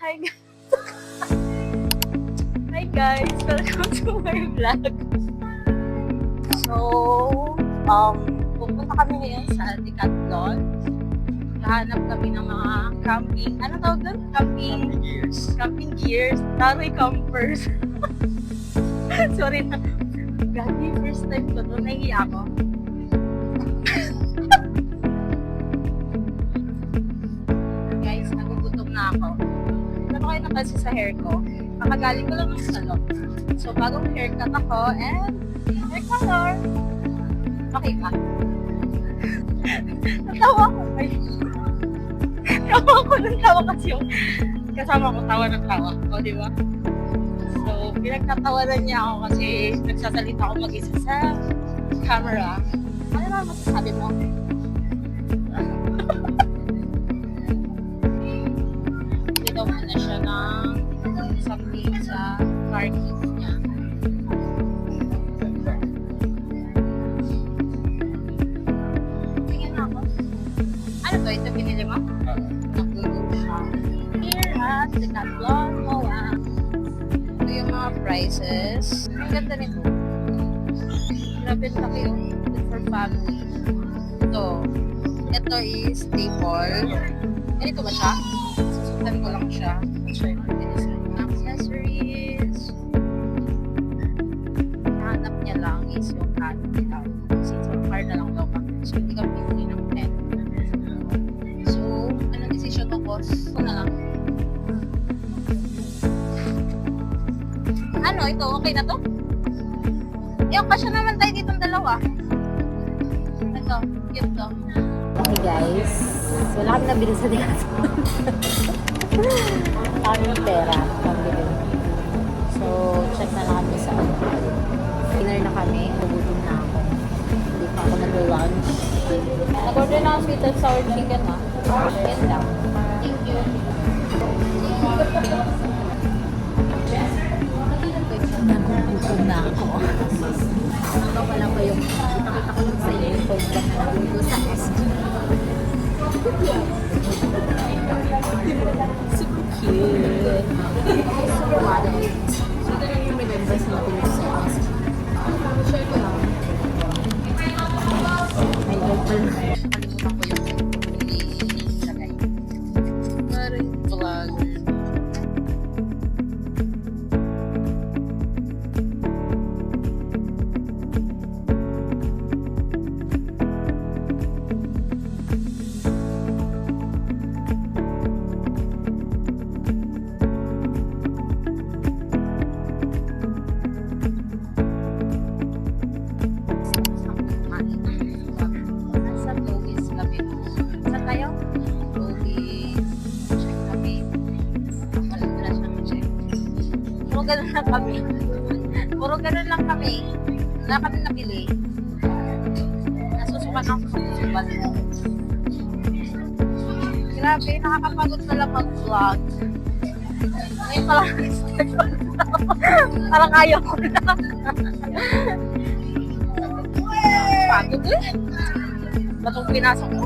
Hi guys! Hi guys! Welcome to my vlog. So, pupunta kami ngayon sa Decathlon. Nahanap kami ng mga camping. Ano tawag doon? Camping gears. Camping gears. Taroy campers. Sorry na. Gagi, first time ko to. Nahihiya ako. Guys, nagugutom na ako. Ano kayo napansin sa hair ko? Kakagaling ko lang ng salon. So, bagong haircut ako and hair color. Okay pa. Natawa ko. Ay. Tawa ko ng tawa kasi yung kasama ko tawa ng tawa. O, di ba? So, pinagtatawanan niya ako kasi nagsasalita ako mag-isa sa camera. Ano naman masasabi mo? Dito muna siya ng something sa car keys niya. Tingnan ako. Ano to? Ito binili mo? Nakulog siya. Here at Decathlon MOA. Ito yung mga prices. Ang ganda nito. Grabe ang laki yung good for family. Ito is staple. Ganito ba siya? Susutan ko lang siya. Accessories. Nahanap niya lang is yung card. Since yung card na lang daw kami. So, hindi kami bibili ng pen. So, anong decision ko, boss? Ito na lang. Ano? Ito? Okay na to? Yung kasya naman tayo ditong dalawa. Ito. Cute to. Okay guys, wala kami nabili sa Decathlon. Kaming pera, pambili. So, check na lang kami sa ano. Dinner na kami, nagutom na ako. Hindi pa ako nag-lunch. Nag-order na ako sweet and sour chicken ha. Yan lang. Thank you. Nagutom na ako. Ano pala ba yung nakita ko lang sa iyo yung pag-vlog ko sa SG. Super cute. Super modern. So, ito lang yung remembers natin sa SG. Share ko lang. May local. Kalimutan ko yung ilagay. Parang vlog. Sa Lois kami. Saan tayo? Lois. Check kami. Wala siya ma-check. Puro ganun lang kami. Puro ganun lang kami. Wala kami nabili. Nasusukan ako sa susukan. Grabe, nakakapagod pala mag-vlog. Ngayon pala nag-start parang ayaw ko na. Pagod eh. Batong pinasok ko.